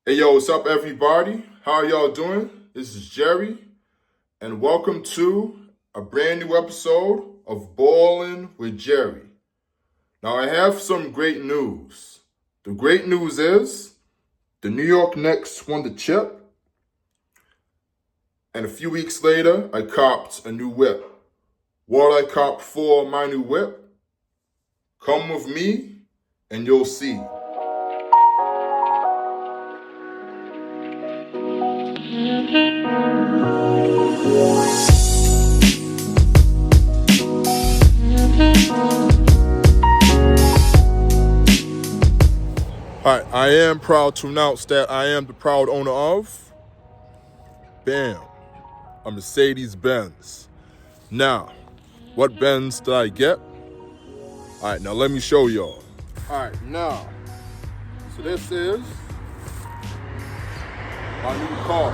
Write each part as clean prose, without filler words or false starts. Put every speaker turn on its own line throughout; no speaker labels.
Hey yo, what's up everybody? How are y'all doing? This is Jerry, and welcome to a brand new episode of Ballin' with Jerry. Now I have some great news. The great news is the New York Knicks won the chip, and a few weeks later I copped a new whip. What I copped for my new whip? Come with me and you'll see. Alright, I am proud to announce that I am the proud owner of, bam, a Mercedes Benz. Now, what Benz did I get? Alright, now let me show y'all. Alright, now, so this is my new car.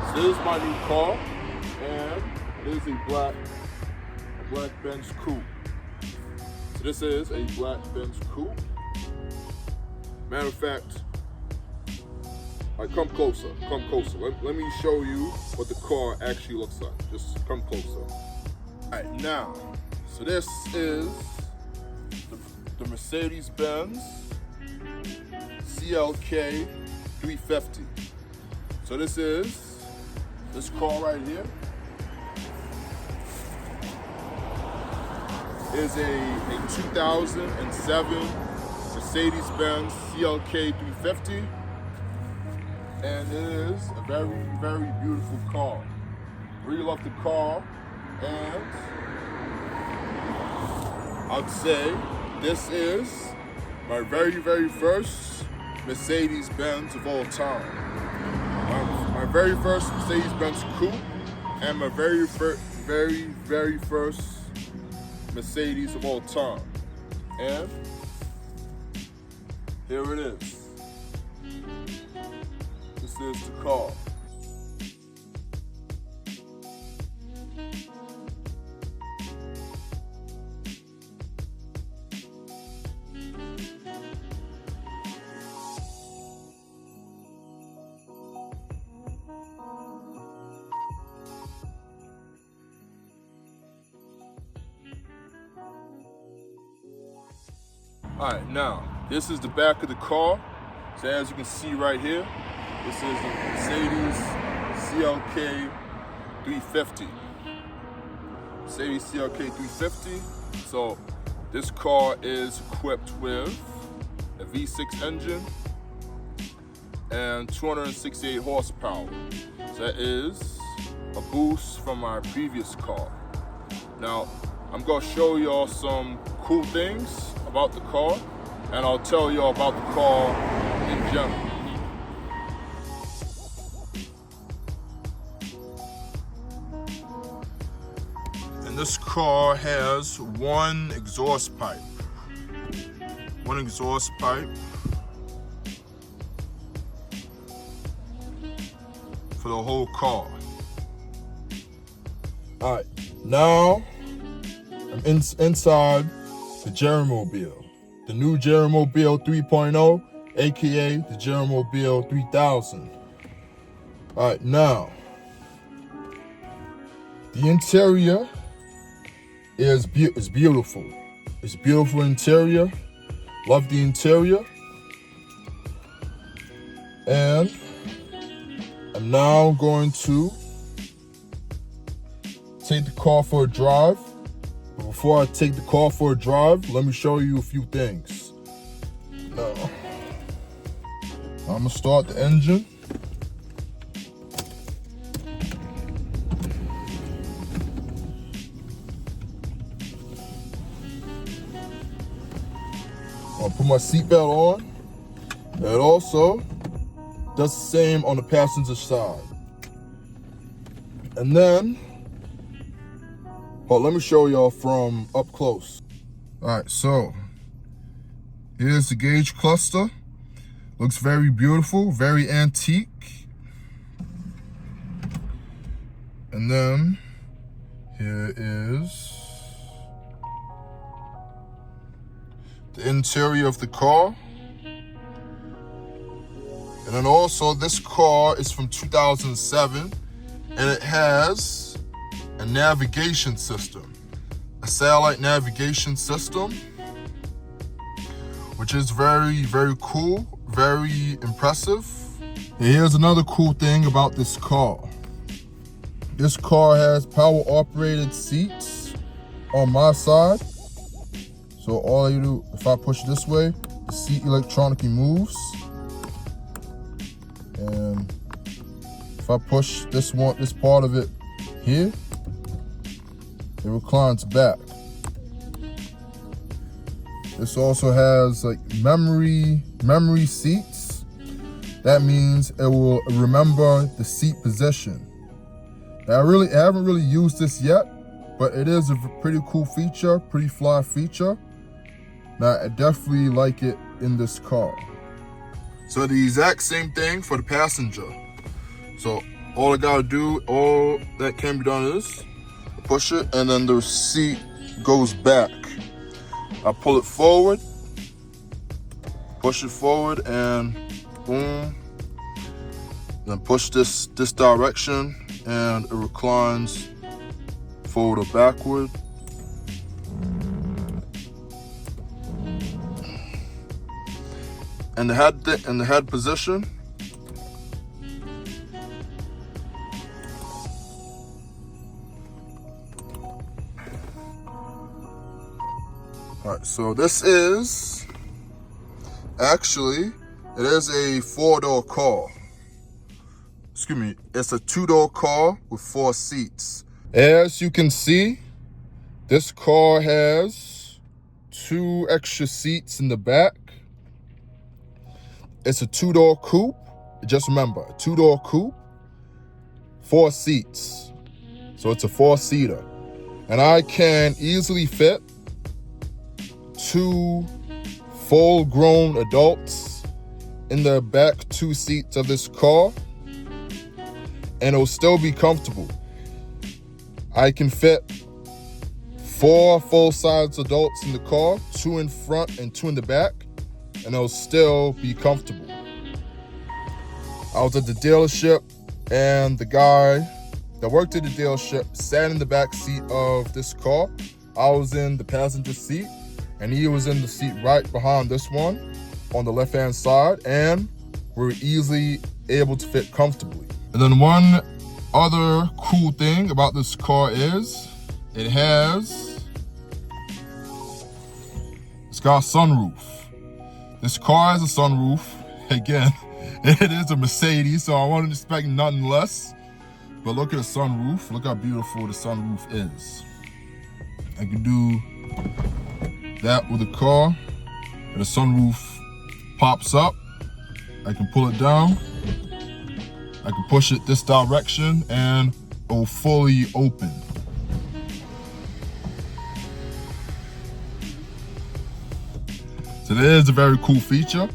So this is my new car, and it is a black Benz coupe. So this is a black Benz coupe. Matter of fact, come closer. Let me show you what the car actually looks like. Just come closer. All right, now, so this is the Mercedes Benz CLK 350. So this car right here is a 2007 Mercedes Benz CLK 350. And it is a very, very beautiful car. Really love the car, and I'd say this is my very, very first Mercedes Benz of all time. My very first Mercedes Benz coupe, and my very, very first Mercedes of all time. And here it is. This is the car. Alright, now, this is the back of the car. So as you can see right here, this is the Mercedes CLK 350. Mercedes CLK 350. So this car is equipped with a V6 engine and 268 horsepower. So that is a boost from my previous car. Now, I'm gonna show y'all some cool things about the car, and I'll tell y'all about the car in general. And this car has one exhaust pipe. One exhaust pipe for the whole car. All right, now I'm inside the Jerrymobile, the new Jerrymobile 3.0, aka the Jerrymobile 3000. All right, now the interior is beautiful. It's beautiful interior. Love the interior. And I'm now going to take the car for a drive. But before I take the car for a drive, let me show you a few things. Now, I'm gonna start the engine. I'll put my seatbelt on. It also does the same on the passenger side. And then, let me show y'all from up close. All right, so here's the gauge cluster. Looks very beautiful, very antique. And then here is the interior of the car. And then also this car is from 2007 and it has a navigation system, a satellite navigation system, which is very, very cool, very impressive. And here's another cool thing about this car. This car has power operated seats on my side. So all you do, if I push this way, the seat electronically moves. And if I push this part of it here, it reclines back. This also has like memory seats. That means it will remember the seat position. Now, I haven't really used this yet, but it is a pretty cool feature, pretty fly feature. Now, I definitely like it in this car. So the exact same thing for the passenger. So all I gotta do, all that can be done is push it and then the seat goes back. I pull it forward, push it forward and boom. Then push this direction and it reclines forward or backward. And the head position. All right, so this is actually, it is a 4-door car. Excuse me, it's a 2-door car with 4 seats. As you can see, this car has 2 extra seats in the back. It's a 2-door coupe. Just remember, a 2-door coupe, 4 seats. So it's a 4-seater. And I can easily fit 2 full-grown adults in the back 2 seats of this car. And it'll still be comfortable. I can fit 4 full-size adults in the car, 2 in front and 2 in the back. And it'll still be comfortable. I was at the dealership and the guy that worked at the dealership sat in the back seat of this car. I was in the passenger seat and he was in the seat right behind this one on the left-hand side, and we were easily able to fit comfortably. And then one other cool thing about this car is it's got a sunroof. This car has a sunroof. Again, it is a Mercedes, so I wouldn't expect nothing less. But look at the sunroof. Look how beautiful the sunroof is. I can do that with the car, and the sunroof pops up. I can pull it down. I can push it this direction, and it will fully open. So that is a very cool feature.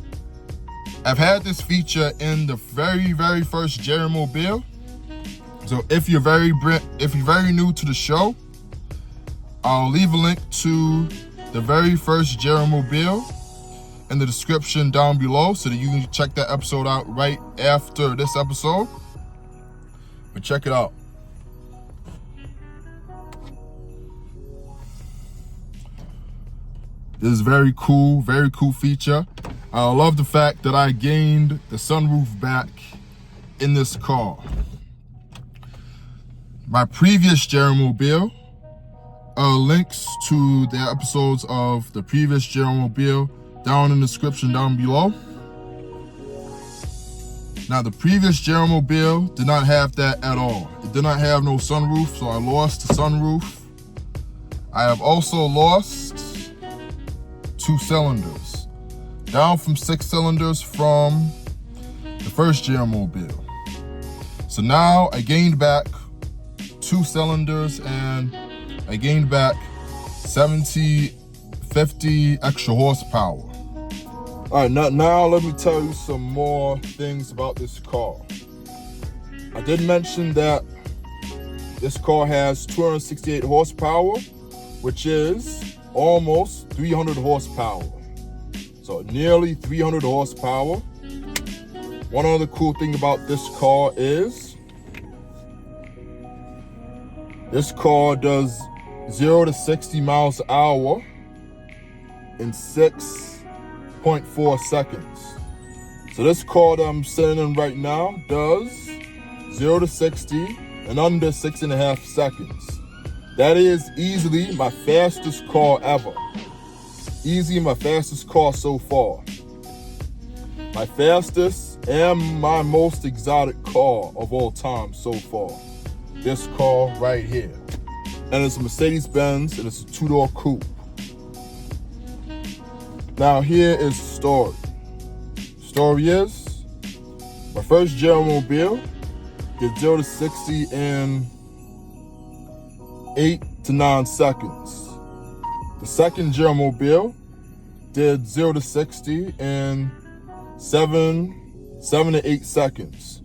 I've had this feature in the very, very first Jerrymobile. So if you're very new to the show, I'll leave a link to the very first Jerrymobile in the description down below so that you can check that episode out right after this episode. But check it out. This is very cool feature. I love the fact that I gained the sunroof back in this car. My previous Jerrymobile, links to the episodes of the previous Jerrymobile down in the description down below. Now the previous Jerrymobile did not have that at all. It did not have no sunroof, so I lost the sunroof. I have also lost 2 cylinders, down from 6 cylinders from the first Jerrymobile. So now I gained back 2 cylinders and I gained back 50 extra horsepower. All right, now let me tell you some more things about this car. I did mention that this car has 268 horsepower, which is almost 300 horsepower. So nearly 300 horsepower. one other cool thing about this car is this car does 0 to 60 miles an hour in 6.4 seconds. So this car that I'm sitting in right now does 0 to 60 in under 6.5 seconds. That is easily my fastest car ever. Easily my fastest car so far. My fastest and my most exotic car of all time so far. This car right here. And it's a Mercedes Benz and it's a 2-door coupe. Now here is the story. Story is, my first Jerrymobile did 0 to 60 in 8 to 9 seconds. The second Jerrymobile did 0 to 60 in 7 to 8 seconds.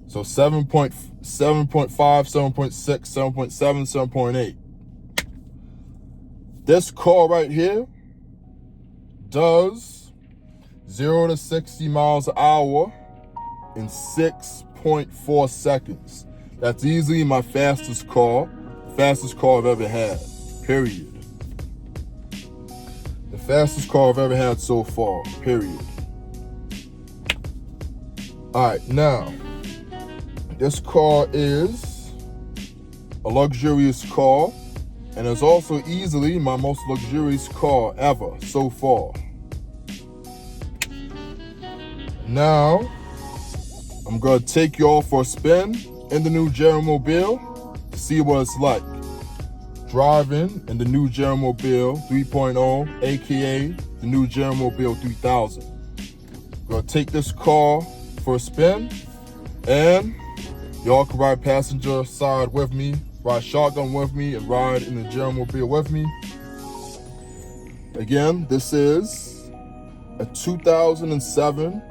So 7.5, 7.6, 7.7, 7.8. This car right here does 0 to 60 miles an hour in 6.4 seconds. That's easily my fastest car I've ever had, period. The fastest car I've ever had so far, period. All right, now, this car is a luxurious car, and it's also easily my most luxurious car ever so far. Now, I'm gonna take y'all for a spin in the new Jerrymobile to see what it's like. Driving in the new Jerrymobile 3.0, AKA the new Jerrymobile 3000. I'm gonna take this car for a spin, and y'all can ride passenger side with me, ride shotgun with me, and ride in the Jerrymobile with me. Again, this is a 2007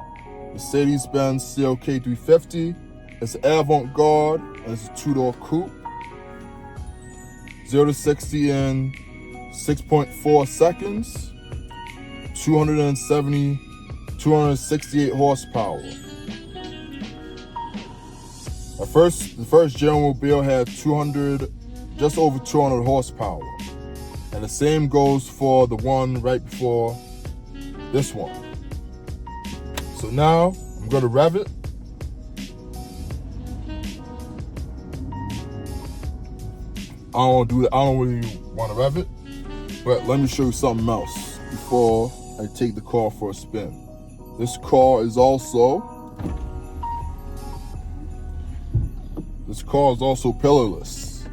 Mercedes Benz CLK 350. It's an avant-garde and it's a 2-door coupe. 0 to 60 in 6.4 seconds. 268 horsepower. The first Jerrymobile had just over 200 horsepower. And the same goes for the one right before this one. So now I'm gonna rev it. I don't really want to rev it, but let me show you something else before I take the car for a spin. This car is also pillarless.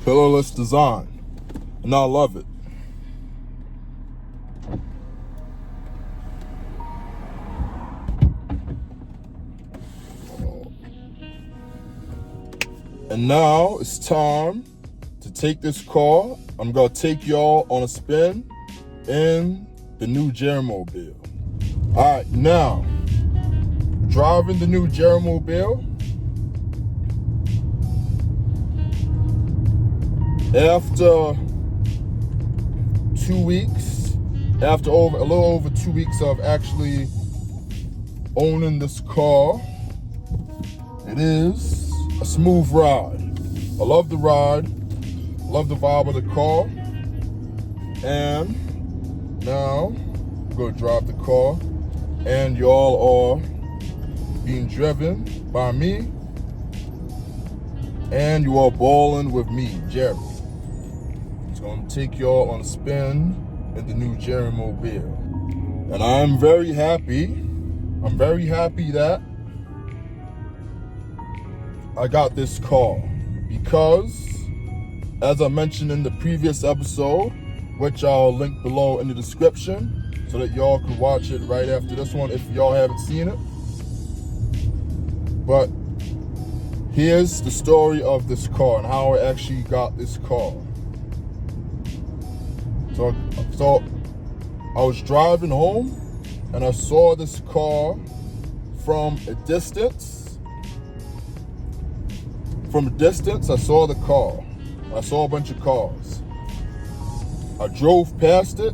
Pillarless design, and I love it. And now it's time to take this car. I'm gonna take y'all on a spin in the new Jerrymobile. All right, now, driving the new Jerrymobile. After 2 weeks, a little over 2 weeks of actually owning this car, it is a smooth ride. I love the ride, love the vibe of the car. And now I'm gonna drive the car, and y'all are being driven by me, and you are balling with me, Jerry. So I'm gonna take y'all on a spin in the new Jerrymobile. And I'm very happy that I got this car, because as I mentioned in the previous episode, which I'll link below in the description so that y'all can watch it right after this one if y'all haven't seen it. But here's the story of this car and how I actually got this car. So I was driving home and I saw this car from a distance. from a distance, I saw the car. I saw a bunch of cars. I drove past it.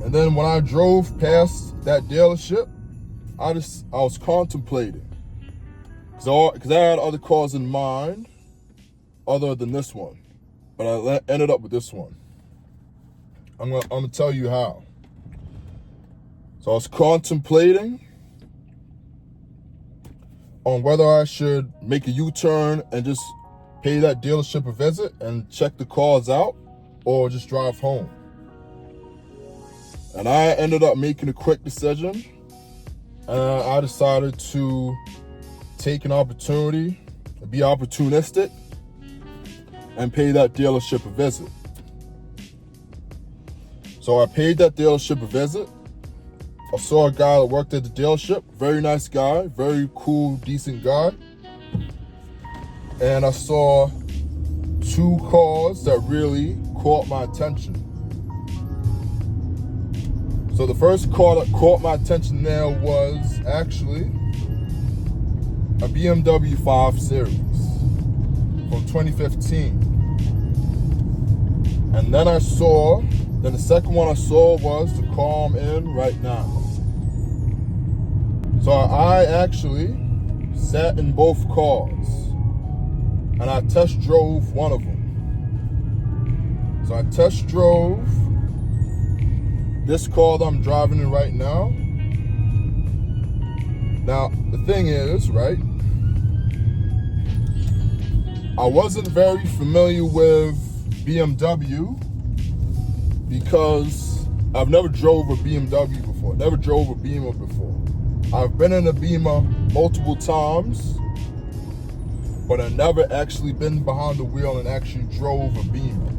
And then when I drove past that dealership, I was contemplating. Because I had other cars in mind other than this one. But I ended up with this one. I'm gonna tell you how. So I was contemplating on whether I should make a U-turn and just pay that dealership a visit and check the cars out, or just drive home. And I ended up making a quick decision. And I decided to take an opportunity, be opportunistic, and pay that dealership a visit. So I paid that dealership a visit. I saw a guy that worked at the dealership, very nice guy, very cool, decent guy. And I saw two cars that really caught my attention. So the first car that caught my attention there was actually a BMW 5 Series from 2015. And then the second one I saw was the car I'm in right now. So I actually sat in both cars and I test drove one of them. So I test drove this car that I'm driving in right now. Now, the thing is, right, I wasn't very familiar with BMW because I've never drove a BMW before, never drove a Beamer before. I've been in a Beamer multiple times, but I've never actually been behind the wheel and actually drove a Beamer.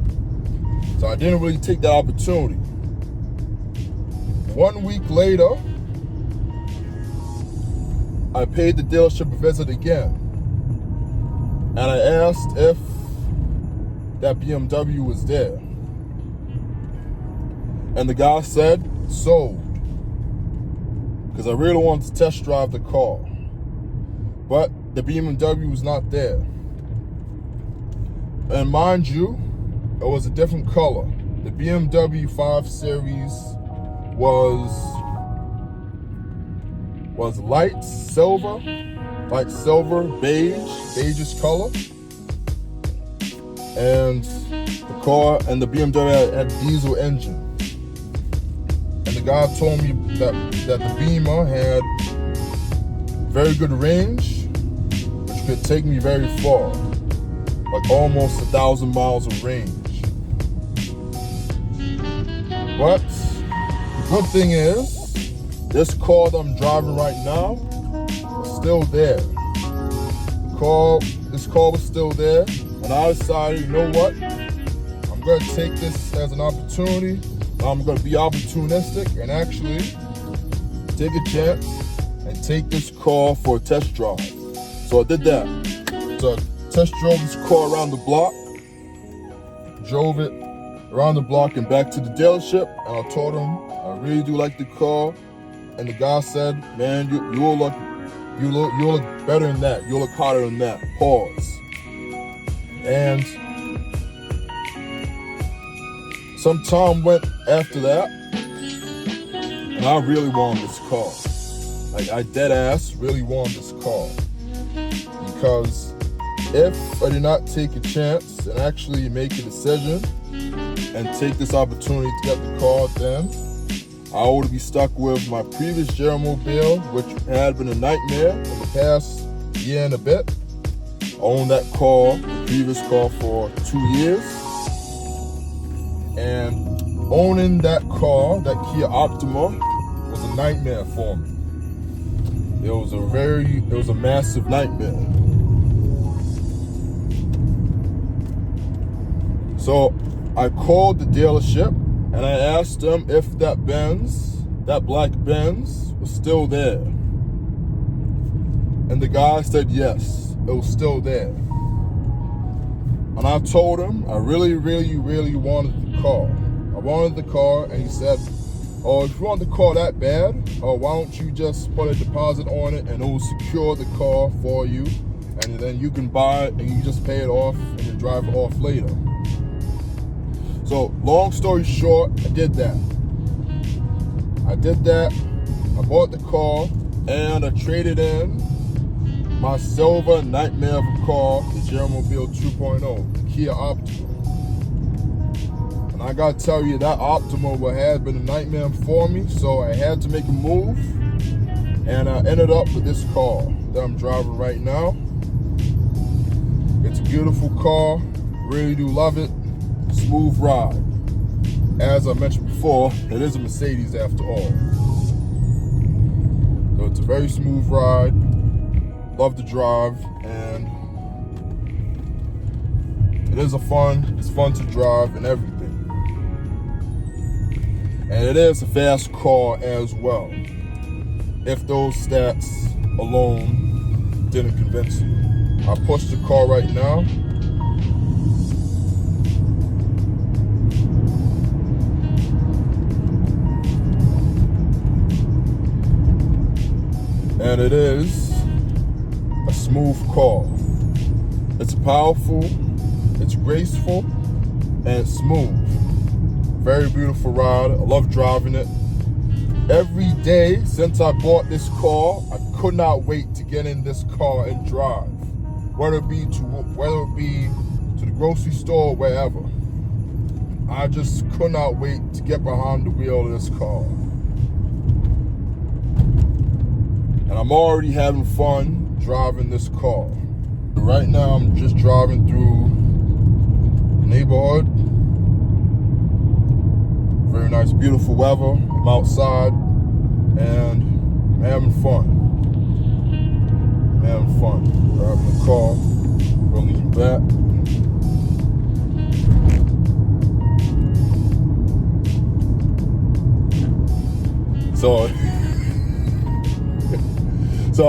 So I didn't really take that opportunity. 1 week later, I paid the dealership a visit again. And I asked if that BMW was there. And the guy said, sold. Because I really wanted to test drive the car. But the BMW was not there. And mind you, it was a different color. The BMW 5 Series was light silver, beigeish color. And the BMW had diesel engine. And the guy told me that the Beamer had very good range, which could take me very far, like almost 1,000 miles of range. But the good thing is, this car that I'm driving right now is still there. This car was still there, and I decided, you know what? I'm going to take this as an opportunity. I'm going to be opportunistic and actually take a chance and take this car for a test drive. So I did that. So I test drove this car around the block, drove it around the block and back to the dealership, and I told him I really do like the car. And the guy said, man, you'll look better than that. You'll look hotter than that. Pause. And some time went after that, and I really wanted this car. Like, I dead ass really wanted this car. Because if I did not take a chance and actually make a decision and take this opportunity to get the car, then I would be stuck with my previous Jerrymobile, which had been a nightmare in the past year and a bit. I owned that car, the previous car, for 2 years. And owning that car, that Kia Optima, was a nightmare for me. It was a massive nightmare. So I called the dealership and I asked them if that black Benz, was still there. And the guy said yes, it was still there. And I told him I really, really, really wanted the car. I wanted the car, and he said, oh, if you want the car that bad, why don't you just put a deposit on it and it will secure the car for you and then you can buy it and you just pay it off and then drive it off later. So long story short, I did that. I bought the car and I traded in my silver nightmare of a car, the Jerrymobile 2.0, the Kia Optima. And I gotta tell you, that Optima had been a nightmare for me, so I had to make a move, and I ended up with this car that I'm driving right now. It's a beautiful car, really do love it, smooth ride. As I mentioned before, it is a Mercedes after all. So it's a very smooth ride, love to drive, and it's fun to drive and everything. And it is a fast car as well, if those stats alone didn't convince you. I push the car right now. And it is a smooth car. It's powerful, it's graceful, and it's smooth. Very beautiful ride. I love driving it. Every day since I bought this car, I could not wait to get in this car and drive. Whether it be to the grocery store or wherever. I just could not wait to get behind the wheel of this car. And I'm already having fun driving this car. Right now I'm just driving through the neighborhood. Very nice, beautiful weather. I'm outside and I'm having fun. Driving the car, rolling back. So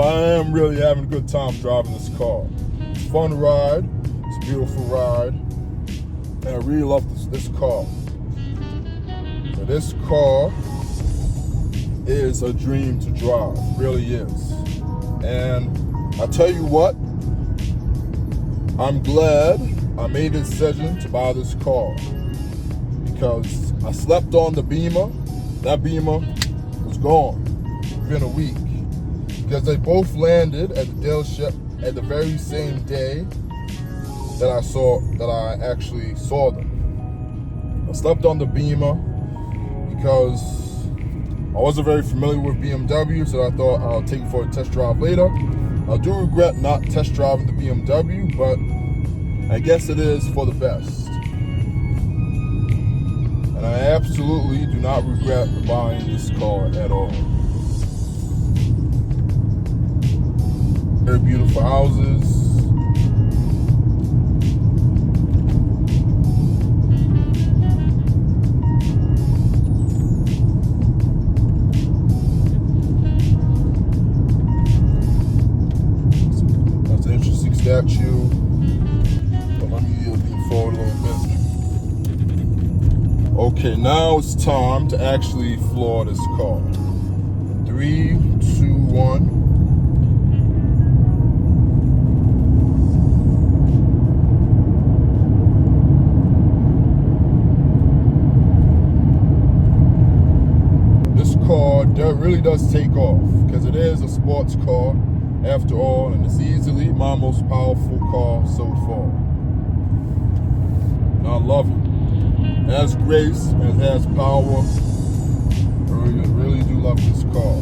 I am really having a good time driving this car. It's a fun ride, it's a beautiful ride, and I really love this car. So this car is a dream to drive, really is. And I tell you what, I'm glad I made a decision to buy this car, because I slept on the Beamer. That Beamer was gone within a week, because they both landed at the dealership at the very same day that I actually saw them. I slept on the Beamer because I wasn't very familiar with BMW, so I thought I'll take it for a test drive later. I do regret not test driving the BMW, but I guess it is for the best. And I absolutely do not regret buying this car at all. Very beautiful houses. That's an interesting statue. But let me lean forward a little bit. Okay, now it's time to actually floor this car. 3, 2, 1. That really does take off, because it is a sports car after all, and it's easily my most powerful car so far. And I love it. It has grace and it has power. I really do love this car.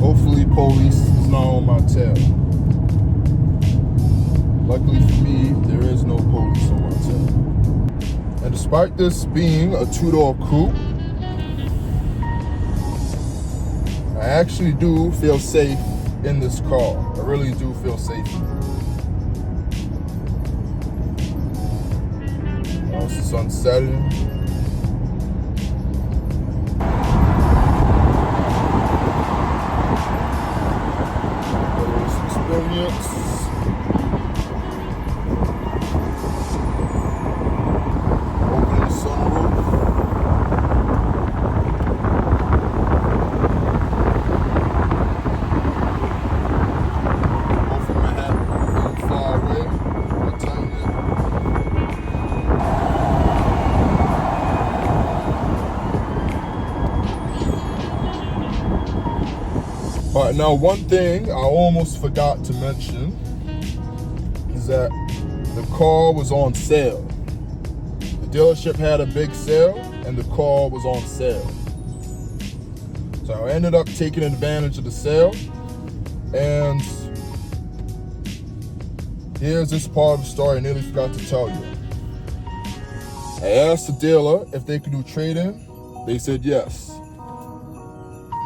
Hopefully police is not on my tail. Luckily for me, there is no police on my tail. And despite this being a two-door coupe, I actually do feel safe in this car. I really do feel safe. Now it's the sun setting. Experience. But now one thing I almost forgot to mention is that the car was on sale. The dealership had a big sale and the car was on sale. So I ended up taking advantage of the sale, and here's this part of the story I nearly forgot to tell you. I asked the dealer if they could do trade-in. They said yes.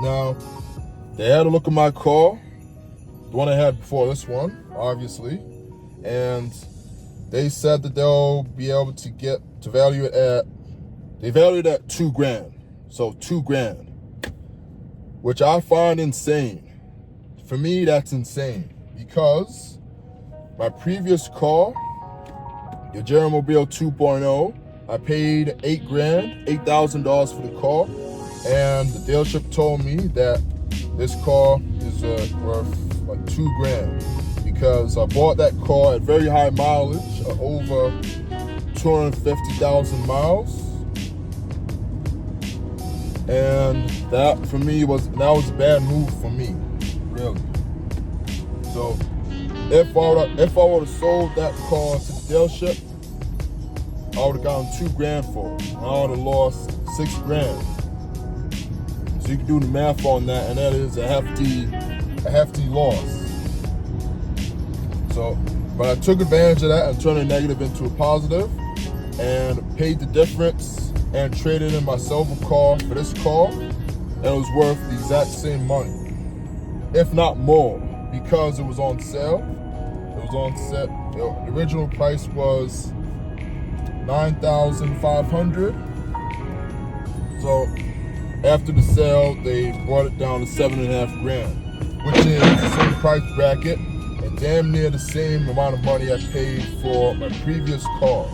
Now, they had a look at my car, the one I had before this one, obviously, and they said that they'll be able to value it at, they valued it at $2,000. So $2,000, which I find insane. For me, that's insane, because my previous car, the Jerrymobile 2.0, I paid $8,000 for the car, and the dealership told me that this car is worth like $2,000 because I bought that car at very high mileage, over 250,000 miles, and that for me was a bad move for me, really. So if I would have sold that car to the dealership, I would have gotten $2,000 for it. I would have lost $6,000. So you can do the math on that, and that is a hefty loss. So, but I took advantage of that and turned a negative into a positive, and paid the difference and traded in my silver car for this car, and it was worth the exact same money, if not more, because it was on sale. It was on set. The original price was $9,500. So after the sale, they brought it down to $7,500, which is the same price bracket and damn near the same amount of money I paid for my previous car.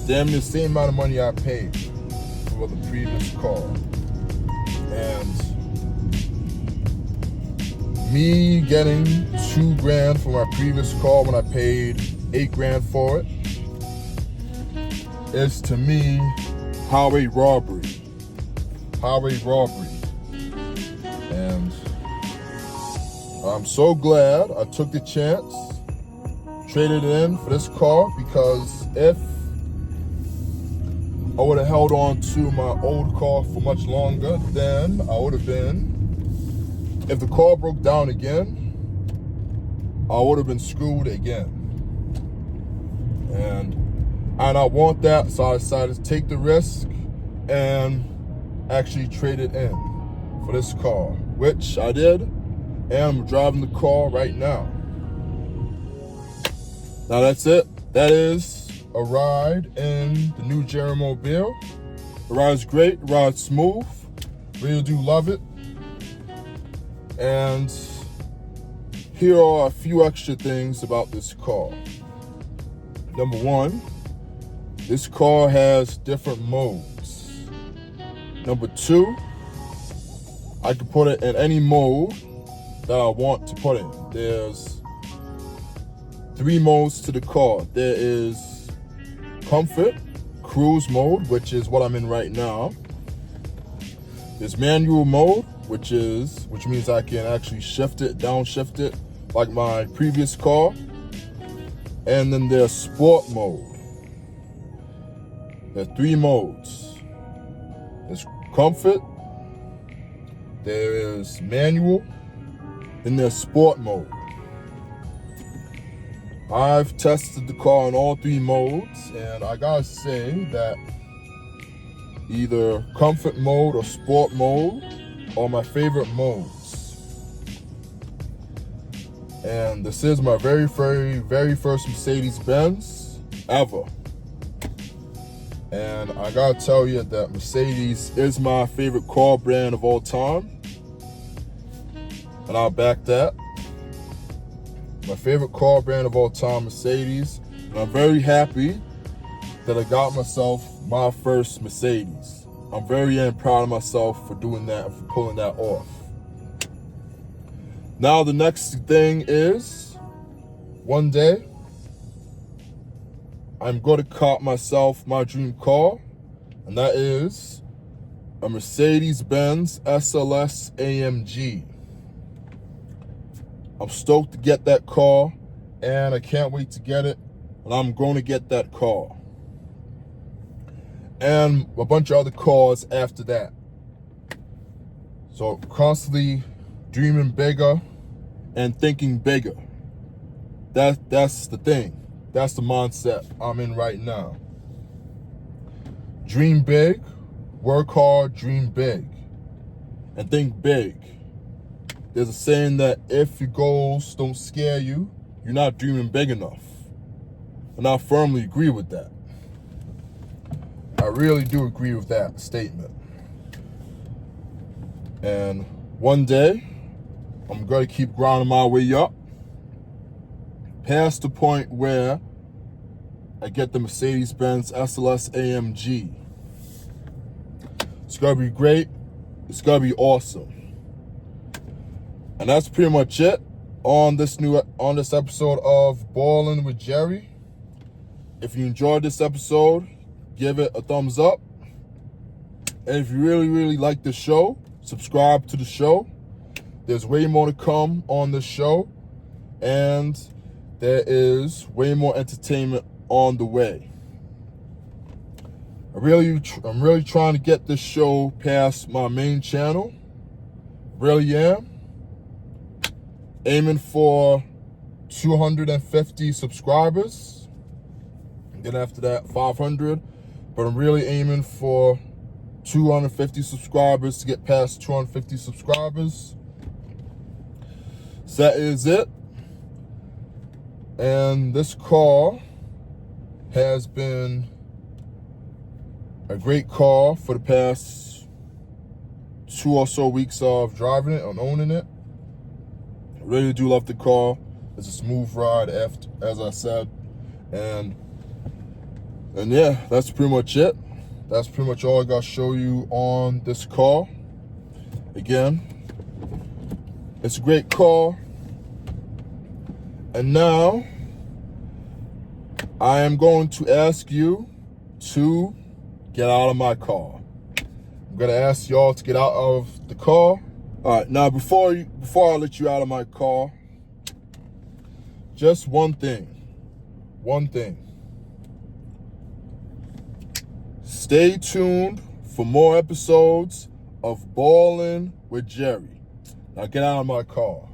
Damn near the same amount of money I paid for the previous car. And me getting $2,000 for my previous car when I paid $8,000 for it is, to me, highway robbery. And I'm so glad I took the chance, traded it in for this car, because if I would have held on to my old car for much longer, then I would have been, if the car broke down again, I would have been screwed again. And I don't want that, so I decided to take the risk and actually trade it in for this car, which I did, and I'm driving the car right now. Now that's it. That is a ride in the new Jerrymobile. The ride's great, the ride's smooth, really do love it. And here are a few extra things about this car. Number one, this car has different modes. Number two, I can put it in any mode that I want to put it in. There's 3 modes to the car. There is comfort, cruise mode, which is what I'm in right now. There's manual mode, which means I can actually downshift it like my previous car. And then there's sport mode. There are 3 modes. There's comfort, there is manual, then there's sport mode. I've tested the car in all 3 modes, and I gotta say that either comfort mode or sport mode are my favorite modes. And this is my very first Mercedes Benz ever. And I gotta tell you that Mercedes is my favorite car brand of all time. And I'll back that. My favorite car brand of all time, Mercedes. And I'm very happy that I got myself my first Mercedes. I'm very proud of myself for doing that and for pulling that off. Now the next thing is, one day, I'm going to cop myself my dream car, and that is a Mercedes Benz SLS AMG. I'm stoked to get that car, and I can't wait to get it, and I'm going to get that car. And a bunch of other cars after that. So constantly dreaming bigger and thinking bigger. That's the thing. That's the mindset I'm in right now. Dream big, work hard, dream big, and think big. There's a saying that if your goals don't scare you, you're not dreaming big enough. And I firmly agree with that. I really do agree with that statement. And one day, I'm going to keep grinding my way up, past the point where I get the Mercedes Benz SLS AMG. It's going to be great. It's going to be awesome. And that's pretty much it on this episode of Ballin' with Jerry. If you enjoyed this episode, give it a thumbs up. And if you really like the show, subscribe to the show. There's way more to come on this show, and there is way more entertainment on the way. I'm really trying to get this show past my main channel. Really am. Aiming for 250 subscribers. And then after that, 500. But I'm really aiming for 250 subscribers to get past 250 subscribers. So that is it. And this car has been a great car for the past 2 or so weeks of driving it and owning it. I really do love the car. It's a smooth ride, as I said. And yeah, that's pretty much it. That's pretty much all I got to show you on this car. Again, it's a great car. And now, I am going to ask you to get out of my car. I'm going to ask y'all to get out of the car. All right, now before I let you out of my car, just one thing. Stay tuned for more episodes of Ballin' with Jerry. Now get out of my car.